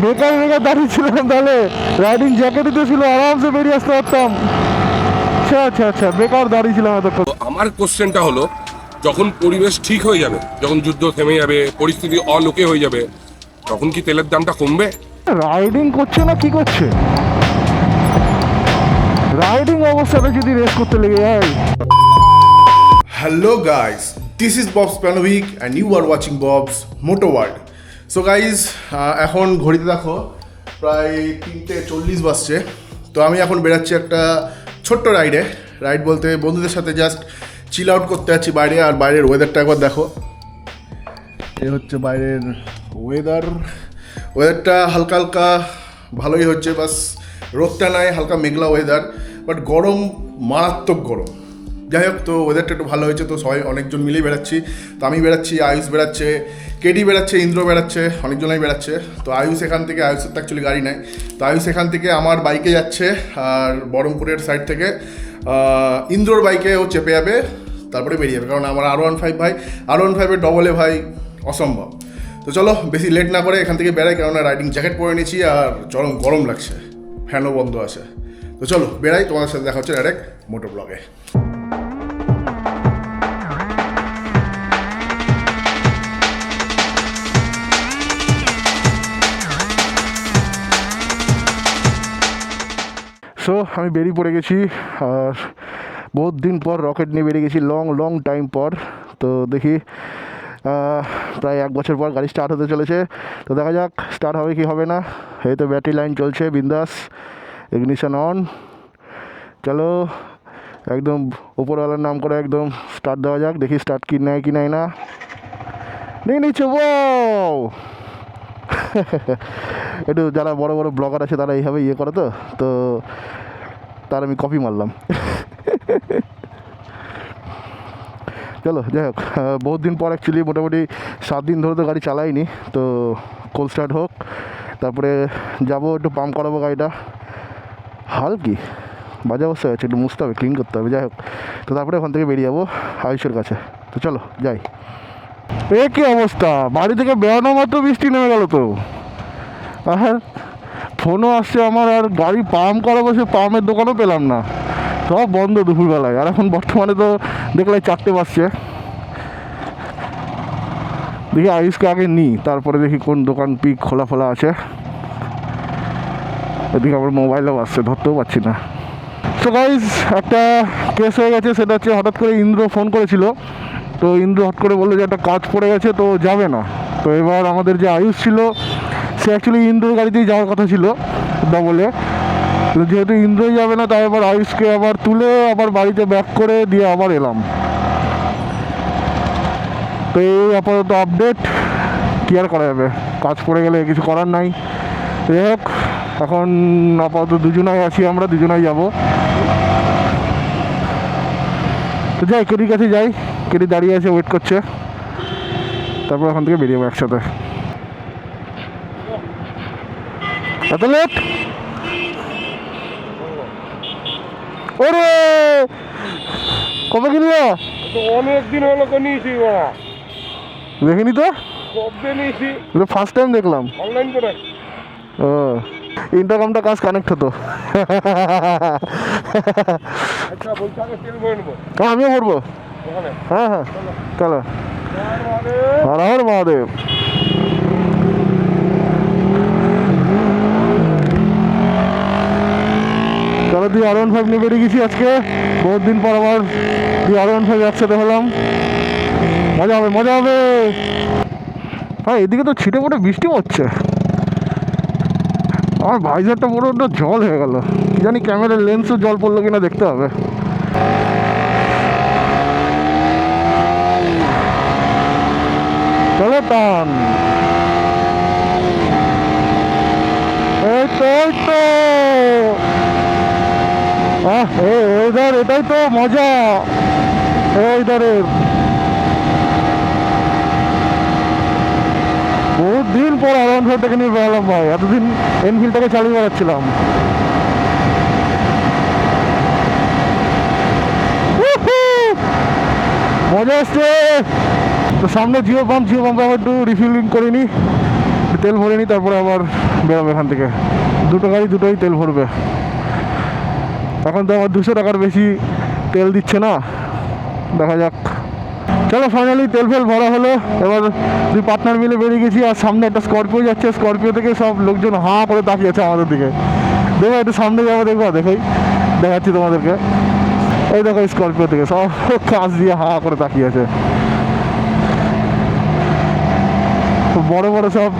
বেকার বেকার দাঁড়িয়ে ছিলাম, তাহলে রাইডিং জ্যাকেটই তো ছিল, আরামসে বেরিয়ে আসতে পারতাম। আচ্ছা আচ্ছা আচ্ছা, বেকার দাঁড়িয়ে ছিলাম এতক্ষণ। আমার কোশ্চেনটা হলো, যখন পরিবেশ ঠিক হয়ে যাবে, যখন যুদ্ধ থেমে যাবে, পরিস্থিতি অলোকে হয়ে যাবে, তখন কি তেলের দামটা কমবে? রাইডিং করছে না কি করছে, রাইডিং অবস্থাটা যদি রেস করতে লেগে যায়। Hello guys, this is Bob Spanovic and you are watching Bob's Moto World. So guys, এখন ঘড়িতে দেখো প্রায় 3:40 বাজছে। তো আমি এখন বেরাচ্ছি একটা ছোট্ট রাইড বলতে বন্ধুদের সাথে জাস্ট চিল আউট করতে যাচ্ছি বাইরে। আর বাইরের ওয়েদারটা একবার দেখো, এ হচ্ছে বাইরের ওয়েদারটা হালকা হালকা ভালোই হচ্ছে, বাস রোদটা নাই, হালকা মেঘলা ওয়েদার, বাট গরম, মারাত্মক গরম। যাই হোক, তো ওয়েদারটা একটু ভালো হয়েছে, তো সবাই অনেকজন মিলেই বেড়াচ্ছি। তো আমি বেড়াচ্ছি, আয়ুষ বেড়াচ্ছে, কেডি বেড়াচ্ছে, ইন্দ্র বেড়াচ্ছে, অনেকজনই বেড়াচ্ছে। তো আয়ুষের তো অ্যাকচুয়ালি গাড়ি নাই, তো আয়ুষ এখান থেকে আমার বাইকে যাচ্ছে, আর বহরমপুরের সাইড থেকে ইন্দ্রর বাইকে ও চেপে যাবে, তারপরে বেরিয়ে যাবে। কারণ আমার R15 ডবলে ভাই অসম্ভব। তো চলো বেশি লেট না করে এখান থেকে বেড়াই, কারণ রাইডিং জ্যাকেট পরে নিয়েছি আর চরম গরম লাগছে, ফ্যানও বন্ধ আছে। তো চলো বেড়াই, তোমাদের সাথে দেখা হচ্ছে ডাইরেক্ট মোটো ব্লগে। সো আমি বেরিয়ে পড়ে গেছি, আর বহুত দিন পর রকেট নিয়ে বেরিয়ে গেছি, লং টাইম পর। তো দেখি প্রায় 1 বছর পর গাড়ি স্টার্ট হতে চলেছে। তো দেখা যাক স্টার্ট হবে কি হবে না। এই তো ব্যাটারি লাইন চলছে বিন্দাস, ইগনিশন অন, চলো একদম উপরওয়ালার নাম করে একদম স্টার্ট দেওয়া যাক। দেখি স্টার্ট কি নেয় কি নেয় না, নিয়ে নিচ্ছে। ও একটু যারা বড় বড় ব্লগার আছে তারা এইভাবে ইয়ে করে, তো তার আমি কপি মারলাম। চলো যাই হোক, বহুত দিন পর অ্যাকচুয়ালি, মোটামুটি 7 দিন ধরে তো গাড়ি চালাইনি। তো কোল্ড স্টার্ট হোক, তারপরে যাবো একটু পাম্প করাবো গাড়িটা। হালকি বাজে অবস্থা আছে, একটু মুছতে হবে, ক্লিন করতে হবে। যাই হোক, তো তারপরে ওখান থেকে বেরিয়ে যাবো আয়ুষের কাছে। তো চলো যাই। এ কী অবস্থা, বাড়ি থেকে বেরোনো মাত্র বৃষ্টি নেমে গেল তো। আর ফোনও আসছে আমার, আর গাড়ি পাম্প করাবো, সে পাম্পের দোকানও পেলাম না, সব বন্ধ দুপুরবেলায়। আর এখন বর্তমানে তো দেখলে 4টে বাজছে। দেখি আয়ুষকে আগে নিই, তারপরে দেখি কোন দোকান পিক খোলা আছে। এদিকে আমার মোবাইলও আসছে, ধরতেও পারছি না। সো গাইজ, একটা কেস হয়ে গেছে, সেটা হচ্ছে হঠাৎ করে ইন্দ্র ফোন করেছিল। তো ইন্দ্র হঠাৎ করে বললো যে একটা কাজ পড়ে গেছে, তো যাবে না। তো এবার আমাদের যে আয়ুষ ছিল, সে অ্যাকচুয়ালি ইন্দ্রর গাড়িতেই যাওয়ার কথা ছিল ডবলে। তো যেহেতু ইন্দ্রই যাবে না, তাই আবার আয়ুষকে আবার তুলে আবার বাড়িতে ব্যাক করে দিয়ে আবার এলাম। তো এই আপাতত আপডেট, কী আর করা যাবে, কাজ পড়ে গেলে কিছু করার নাই। যাই হোক, এখন আপাতত দুজনাই আছি, আমরা দুজনাই যাব। তো যাই, কেডির কাছে যাই, কেডি দাঁড়িয়ে আছে, ওয়েট করছে, তারপর ওখান থেকে বেরিয়ে যাবো একসাথে। এত লেট? ওরে কবে কিনলো? অনেকদিন হলো তো নিয়েছি, দেখিনি তো, কবে নিয়েছি, ফার্স্ট টাইম দেখলাম অনলাইন করে। ও, ইন্টারকমটা কাজ কানেক্ট হতো। আচ্ছা বলছি, আগে তেল ভরে নেবো। আমিও করবো। হ্যাঁ, চলো। হর হর মহাদেব। চলো, তুই R15 নিয়ে বেরিয়ে গেছি আজকে, বহুত দিন পর আবার তুই R15 একসাথে হলাম, মজা হবে। হ্যাঁ, এদিকে তো ছিটে মোটে বৃষ্টি পড়ছে। আমার ভাইজারটা পুরো ওটা জল হয়ে গেল, কি জানি ক্যামেরার লেন্সও জল পড়লো কিনা দেখতে হবে। চলো টান, এই তো ওয়েদার, এটাই তো মজা ওয়েদারের। বহুত দিন পর R15টাকে নিয়ে বেড়ালাম ভাই, এতদিন এনফিল্ডটাকে চালিয়ে বেড়াচ্ছিলাম। মজা আসছে। তো সামনে জিও পাম্প, আবার একটু রিফিলিং করে নিই, তেল ভরে নিই, তারপরে আবার বেরোবে এখান থেকে। দুটো গাড়ি দুটোই তেল ভরবে। এখন তো আমার 200 টাকার বেশি তেল দিচ্ছে না, দেখা যাক। চলো ফাইনালি তেল ফেল ভরা হলো। এবার 2 পার্টনার মিলে বেরিয়ে গেছি, আর সামনে একটা স্করপিও যাচ্ছে। স্করপিও থেকে সব লোকজন হাঁ করে তাকিয়ে আছে আমাদের দিকে। দেখো একটু সামনে যাবো, দেখবো, দেখোই দেখাচ্ছি তোমাদেরকে। এই দেখো স্করপিও থেকে সব কাজ দিয়ে হাঁ করে তাকিয়ে আছে। বড় বড় সব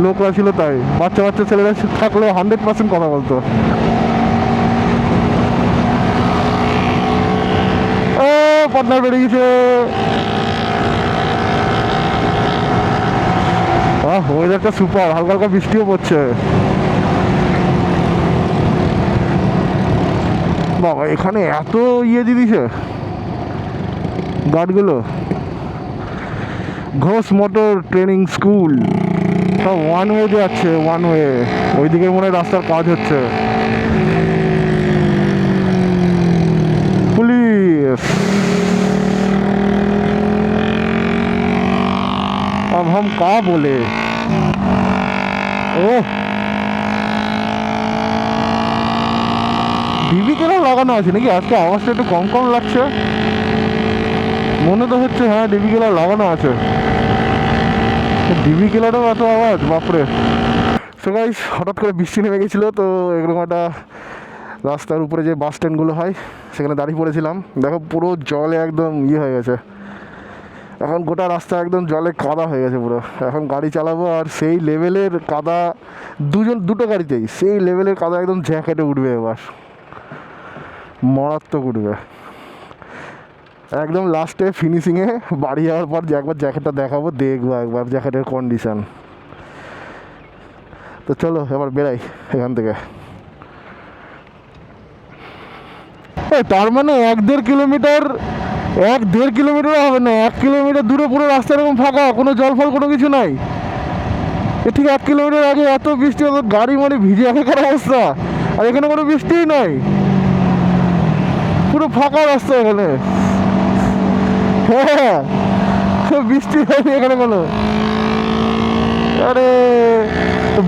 লোকরা ছিল, তাই বাচ্চা বাচ্চা ছেলেরা থাকলেও 100% কথা বলতো। ও পার্টনার বেরিয়ে গেছে। ওয়েদারটা সুপার, হালকা হালকা বৃষ্টিও পড়ছে। বাবা এখানে এত ইয়ে দিয়ে দিছে গার্ডগুলো। ঘোষ মোটর ট্রেনিং স্কুল, সব ওয়ান ওয়ে যাচ্ছে, ওয়ান ওয়ে। ওইদিকে মনে হয় রাস্তার কাজ হচ্ছে। पुलिस अब हम क्या बोले। ओह ডিবি কেলা লাগানো আছে নাকি? আজকে আওয়াজটা একটু কম কম লাগছে, মনে তো হচ্ছে। হ্যাঁ ডিবি কেলা লাগানো আছে। ডিবি কেলারও এত আওয়াজ, বাপরে। সো গাইস, হঠাৎ করে বৃষ্টি নেমে গেছিলো, তো এরকম একটা রাস্তার উপরে যে বাস স্ট্যান্ডগুলো হয় সেখানে দাঁড়িয়ে পড়েছিলাম। দেখো পুরো জলে একদম ইয়ে হয়ে গেছে, এখন গোটা রাস্তা একদম জলে কাদা হয়ে গেছে পুরো। এখন গাড়ি চালাবো আর সেই লেভেলের কাদা, দুটো গাড়িতেই সেই লেভেলের কাদা, একদম জ্যাকেটে উঠবে এবার, মারাত্মক উঠবে। একদম লাস্টে ফিনিশিংয়ে বাড়ি যাওয়ার পর যে একবার জ্যাকেটটা দেখাবো, দেখবো একবার জ্যাকেটের কন্ডিশান। তো চলো এবার বেরাই এখান থেকে। তার মানে 1-1.5 কিলোমিটার, 1-1.5 কিলোমিটার হবে না, 1 কিলোমিটার দূরে পুরো রাস্তা এরকম ফাঁকা, কোনো জল ফল কোনো কিছু নাই। এ ঠিক 1 কিলোমিটার আগে এত বৃষ্টি হতো, গাড়ি মানে ভিজে একাকার অবস্থা। আর এখানে কোনো বৃষ্টিই নাই, পুরো ফাঁকা রাস্তা এখানে। হ্যাঁ বৃষ্টি হয়নি এখানে কোনো। আরে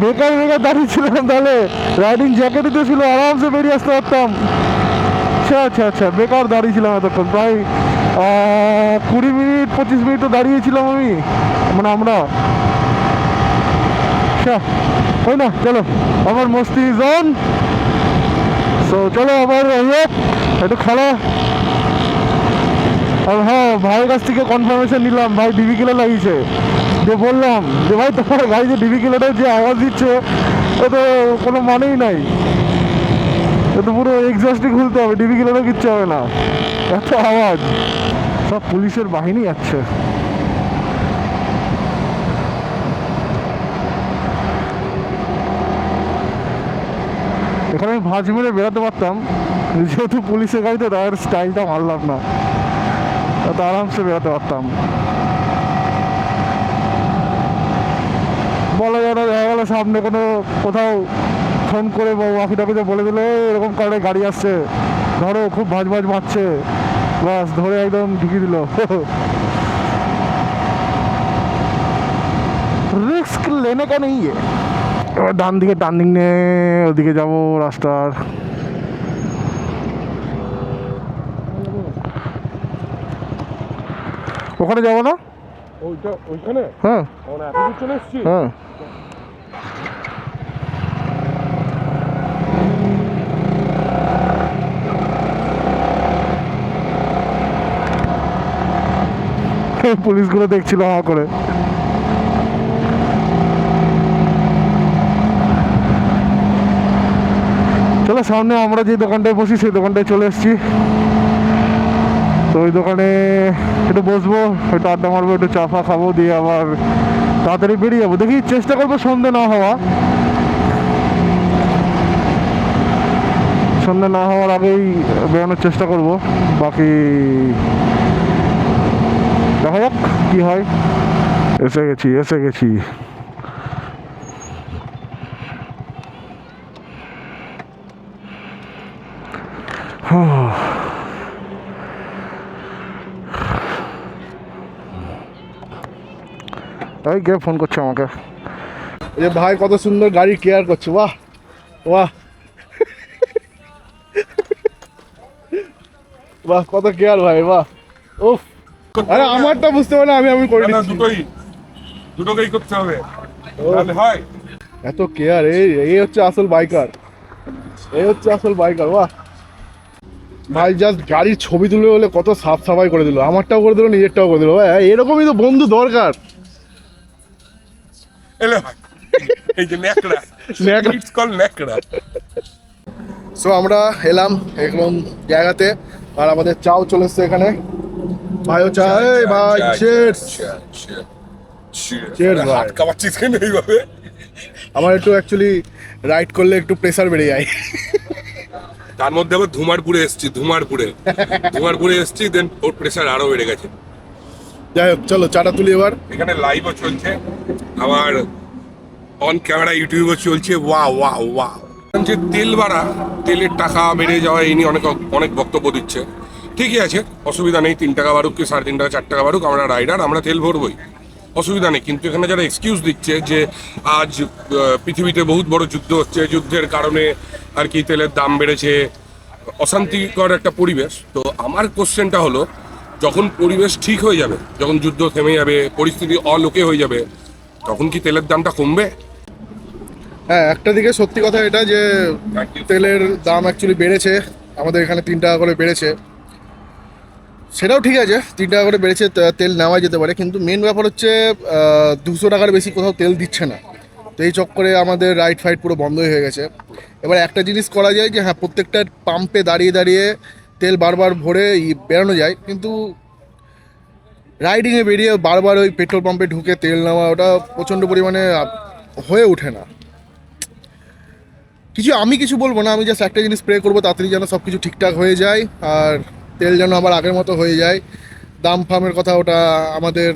বেকার বেকার দাঁড়িয়ে ছিলাম, তাহলে রাইডিং জ্যাকেটই তো ছিল, আরামসে বেরিয়ে আসতে পারতাম। আচ্ছা আচ্ছা আচ্ছা, বেকার দাঁড়িয়েছিলাম এতক্ষণ, প্রায় 20 মিনিট 25 মিনিট তো দাঁড়িয়েছিলাম আমি, মানে আমরা। আচ্ছা ওই না, চলো আবার মস্তি জোন। সো চলো আবার একটু খেলা। আর হ্যাঁ, ভাইয়ের কাছ থেকে কনফার্মেশন নিলাম, ভাই ডিবি কিলো লাগিয়েছে। যে বললাম যে ভাই তোমার গাড়ি যে ডিবি কিলোটা যে আওয়াজ দিচ্ছে, ও তো কোনো মানেই নাই, তো পুরো এক্সস্টই খুলতে হবে, ডিবি কিলোটা কিচ্ছু হবে না, এত আওয়াজ। সব পুলিশের বাহিনী যাচ্ছে। এখানে আমি ভাঁজ মেরে বেরোতে পারতাম, যেহেতু পুলিশের গাড়িতে তার স্টাইলটা মারলাম না, তো আরামসে বেরোতে পারতাম। বলা যায় না, দেখা গেলো সামনে কোনো কোথাও ফোন করে ওয়াকি টাকিতে বলে দিল এরকম কারণে গাড়ি আসছে, ধরো খুব ভাজ ভাজ মারছে, বাস ধরে একদম ঢুকিয়ে দিল। রিস্ক লেনে কা নেই। এবার ডান দিকে টার্নিং নিয়ে ওদিকে যাবো রাস্তার। ওখানে যাবো না? ওইখানে হ্যাঁ চলে এসছি। হ্যাঁ পুলিশগুলো দেখছিল হা করে। চলো সামনে আমরা যে দোকানটায় বসি সেই দোকানটায় চলে এসেছি। তো ওই দোকানে একটু বসবো, একটু আড্ডা মারবো, একটু চা ফা খাবো, দিয়ে আবার তাড়াতাড়ি বেরিয়ে যাবো। দেখি চেষ্টা করবো সন্ধে না হওয়া, সন্ধে না হওয়ার আগেই বেরোনোর চেষ্টা করব। বাকি দেখা যাক কী হয়। এসে গেছি। এই কে ফোন করছে আমাকে? এই যে ভাই কত সুন্দর গাড়ি কেয়ার করছে, বাহ বাহ বাহ, কত কেয়ার ভাই, বাহ। উফ, আরে আমারটা বুঝতে পারে আমি করে না, দিচ্ছি। দুটোকেই করতে হবে, তাহলে হয়। এত কেয়ার, এই হচ্ছে আসল বাইকার, এই হচ্ছে আসল বাইকার, বাহ। ভাই জাস্ট গাড়ির ছবি তুলে বলে কত সাফ সাফাই করে দিল, আমারটাও করে দিল, নিজেরটাও করে দিল। ভাই এরকমই তো বন্ধু দরকার। এলে হয়, এই যে ন্যাকড়া, ন্যাকড়া। ইটস কল ন্যাকড়া। সো আমরা এলাম একদম জায়গাতে, আর আমাদের চাও চলে এসছে এখানে। ভাইও চা, এই ভাই cheers। Cheers, ভাই। হাত কাঁপাচ্ছিস কেন এইভাবে? আমার একটু অ্যাকচুয়ালি রাইড করলে একটু প্রেসার বেড়ে যায়। তার মধ্যে আবার ধুমারপুরে এসছি, দেন ওর প্রেসার আরো বেড়ে গেছে। যাই হোক, চলো চাটা তুলি এবার। এখানে লাইভও চলছে, আবার অন ক্যামেরা ইউটিউবও চলছে। ওয়া যে তেল বাড়া, তেলের টাকা বেড়ে যাওয়া, এই নিয়ে অনেক বক্তব্য দিচ্ছে। ঠিকই আছে, অসুবিধা নেই, 3 টাকা বাড়ুক কি 3.5 টাকা 4 টাকা বাড়ুক, আমরা রাইডার, আমরা তেল ভরবই, অসুবিধা নেই। কিন্তু এখানে যারা এক্সকিউজ দিচ্ছে যে আজ পৃথিবীতে বহুত বড় যুদ্ধ হচ্ছে, যুদ্ধের কারণে আর কি তেলের দাম বেড়েছে, অশান্তিকর একটা পরিবেশ। তো আমার কোশ্চেনটা হলো, যখন পরিবেশ ঠিক হয়ে যাবে, যখন যুদ্ধ থেমে যাবে, পরিস্থিতি অলোকে হয়ে যাবে, তখন কি তেলের দামটা কমবে? হ্যাঁ, একটা দিকে সত্যি কথা এটা যে তেলের দাম অ্যাকচুয়ালি বেড়েছে, আমাদের এখানে 3 টাকা করে বেড়েছে, সেটাও ঠিক আছে, 3 টাকা করে বেড়েছে, তেল নেওয়া যেতে পারে। কিন্তু মেন ব্যাপার হচ্ছে 200 টাকার বেশি কোথাও তেল দিচ্ছে না। তো এই চক্করে আমাদের রাইড ফাইড পুরো বন্ধই হয়ে গেছে। এবার একটা জিনিস করা যায় যে হ্যাঁ, প্রত্যেকটা পাম্পে দাঁড়িয়ে দাঁড়িয়ে তেল বারবার ভরে বেরোনো যায়, কিন্তু রাইডিংয়ে বেরিয়ে বারবার ওই পেট্রোল পাম্পে ঢুকে তেল নেওয়া, ওটা প্রচণ্ড পরিমাণে হয়ে ওঠে না। আমি কিছু বলবো না, আমি জাস্ট একটা জিনিস প্রে করবো তাড়াতাড়ি যেন সব কিছু ঠিকঠাক হয়ে যায়, আর তেল যেন আবার আগের মতো হয়ে যায়। দাম ফামের কথা ওটা আমাদের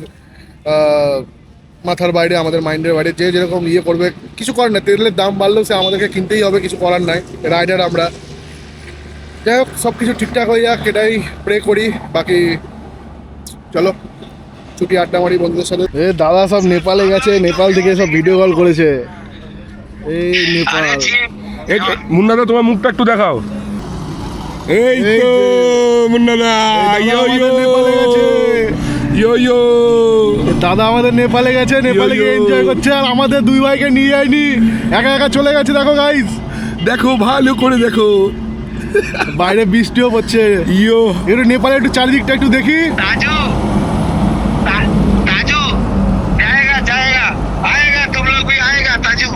মাথার বাইরে, আমাদের মাইন্ডের বাইরে, যে যেরকম করবে, কিছু করার নাই। তেলের দাম বাড়লেও সে আমাদেরকে কিনতেই হবে, কিছু করার নাই, রাইডার আমরা। যাই হোক, সব কিছু ঠিকঠাক হয়ে যাক, এটাই প্রে করি। বাকি চলো ছুটি আড্ডা মারি বন্ধুদের সাথে। এ দাদা সব নেপালে গেছে, নেপাল থেকে সব ভিডিও কল করেছে। এই নেপাল, মুন্নাদা, তোমার মুখটা একটু দেখাও। এই তো মুন্নাদা, নেপালে গেছে, ইয়ো দাদা আমাদের নেপালে গেছে, নেপালে গিয়ে এনজয় করছে, আর আমাদের দুই ভাইকে নিয়ে যায়নি, একা একা চলে গেছে। দেখো গাইস, দেখো, ভালো করে দেখো, বাইরে বৃষ্টিও পড়ছে। একটু নেপালে একটু চারিদিকটা একটু দেখি। ताजू ताजू जाएगा जाएगा आएगा, तुम लोग भी आएगा ताजू।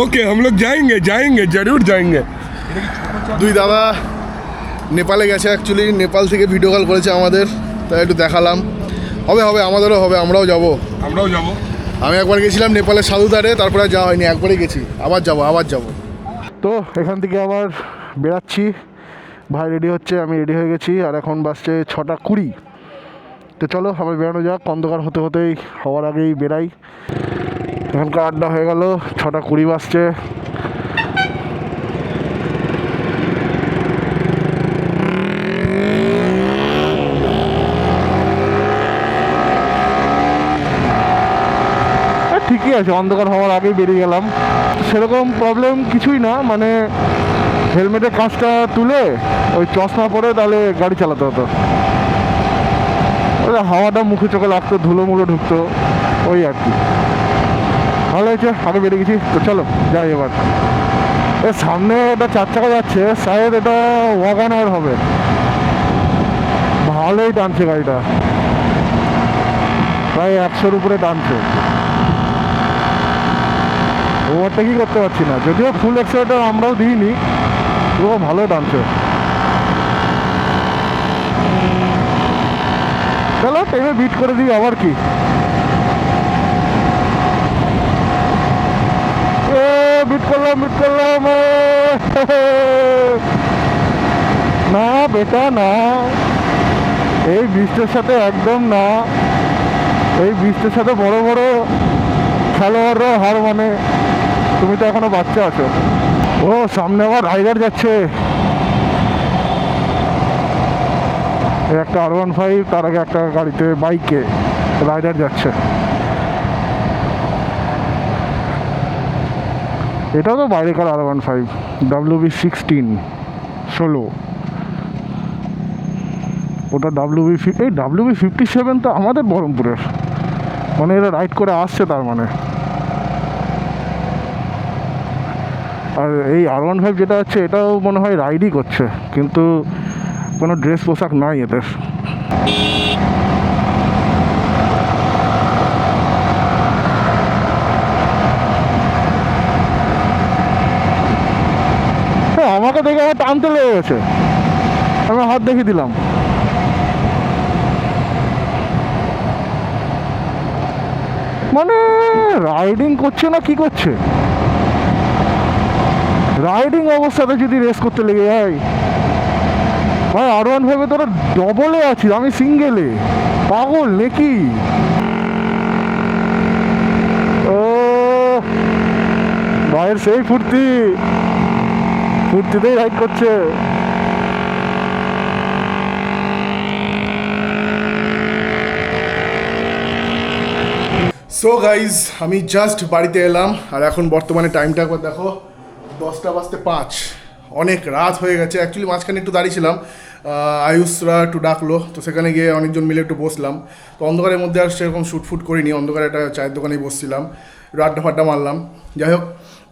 ओके, हम लोग जाएंगे, जरूर जाएंगे। দুই দাদা নেপালে গেছে, অ্যাকচুয়ালি নেপাল থেকে ভিডিও কল করেছে আমাদের, তাই একটু দেখালাম। হবে আমাদেরও হবে, আমরাও যাব। আমি একবার গেছিলাম নেপালের সাধুদারে, তারপরে যাওয়া হয়নি, একবারই গেছি, আবার যাব। তো এখান থেকে আবার বেরাচ্ছি, ভাই রেডি হচ্ছে, আমি রেডি হয়ে গেছি, আর এখন বাসছে 6:20। তো চলো আবার বেরানো যাক, অন্ধকার হতেই হওয়ার আগেই বেরাই। এখানকার আড্ডা হয়ে গেল, 6:20 বাজছে। ঠিকই আছে, অন্ধকার হওয়ার আগেই বেরিয়ে গেলাম, সেরকম প্রবলেম কিছুই না। মানে হেলমেটের কাঁচটা তুলে ওই চশমা পরে তাহলে গাড়ি চালাতে হতো, হাওয়াটা মুখে চোখে লাগতো, ধুলো মুলো ঢুকতো, ওই আর কি। ভালো হয়েছে, আগে বেরিয়ে গেছি। তো চলো যাই এবার। এর সামনে একটা 4 চাকা যাচ্ছে, শায়দ এটা ওয়াগনার হবে, ভালোই টানছে গাড়িটা, প্রায় 100-র উপরে টানছে। ওভারটেকই করতে পারছি না, যদিও ফুল এক্সেলেটর আমরাও দিইনি, তবুও ভালো টানছে। চলো টেনে বিট করে দিই, আবার কি। বিট করলাম না বেটা না, এই বৃষ্টির সাথে একদম না, এই বৃষ্টির সাথে বড় বড় খেলোয়াড়রা হার মানে, তুমি তো এখনো বাচ্চা আছো। ও সামনে আবার রাইডার যাচ্ছে, একটা R15, তার আগে একটা গাড়িতে বাইকে রাইডার যাচ্ছে। এটাও তো বাইরেকার R15 WB16 16, ওটা এই WB57 তো আমাদের বহরমপুরের, মানে এরা রাইড করে আসছে তার মানে। আর এই R15 যেটা হচ্ছে এটাও মনে হয় রাইডই করছে, কিন্তু কোনো ড্রেস পোশাক নাই এদের। হ্যাঁ, আমাকে দেখে আমার টানতে লেগে গেছে, আমি হাত দেখিয়ে দিলাম। মানে রাইডিং করছে না কি করছে, রাইডিং অবস্থাতে যদি রেস করতে লেগে যায় ভাই, R15 তোরা ডবলে আছিস, আমি সিঙ্গেলে, পাগল নাকি? ও ভাইয়ের সেই ফুর্তিতেই রাইড করছে। সো গাইজ, আমি জাস্ট বাড়িতে এলাম, আর এখন বর্তমানে টাইমটা একবার দেখো, 10:05। অনেক রাত হয়ে গেছে। অ্যাকচুয়ালি মাঝখানে একটু দাঁড়িয়েছিলাম, আয়ুষরা একটু ডাকলো, তো সেখানে গিয়ে অনেকজন মিলে একটু বসলাম। তো অন্ধকারের মধ্যে আর সেরকম শ্যুট করিনি, অন্ধকারে একটা চায়ের দোকানেই বসছিলাম, একটু আড্ডা ফাড্ডা মারলাম। যাই হোক,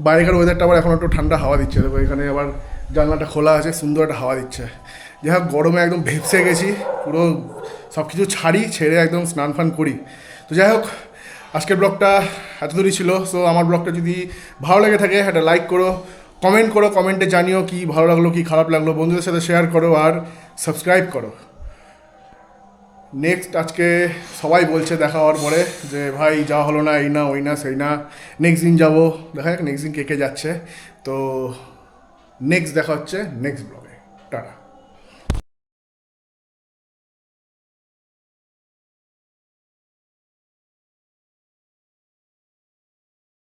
বাইরেকার ওয়েদারটা আবার এখন একটু ঠান্ডা হাওয়া দিচ্ছে, দেখো এখানে আবার জানলাটা খোলা আছে, সুন্দর একটা হাওয়া দিচ্ছে। যাই হোক, গরমে একদম ভেপসে গেছি, পুরো সব কিছু ছেড়ে একদম স্নান ফান করি। তো যাই হোক, আজকের ব্লগটা এত দূরই ছিল। সো আমার ব্লগটা যদি ভালো লেগে থাকে একটা লাইক করো, কমেন্ট করো, কমেন্টে জানিও কি ভালো লাগলো কি খারাপ লাগলো, বন্ধুদের সাথে শেয়ার করো আর সাবস্ক্রাইব করো। নেক্সট আজকে সবাই বলছে দেখা হওয়ার পরে যে ভাই যাওয়া হলো না, এই না ওই না সেই না, নেক্সট দিন যাবো, দেখা যাক নেক্সট দিন কে কে যাচ্ছে। তো নেক্সট দেখা হচ্ছে নেক্সট ব্লগে। টাটা।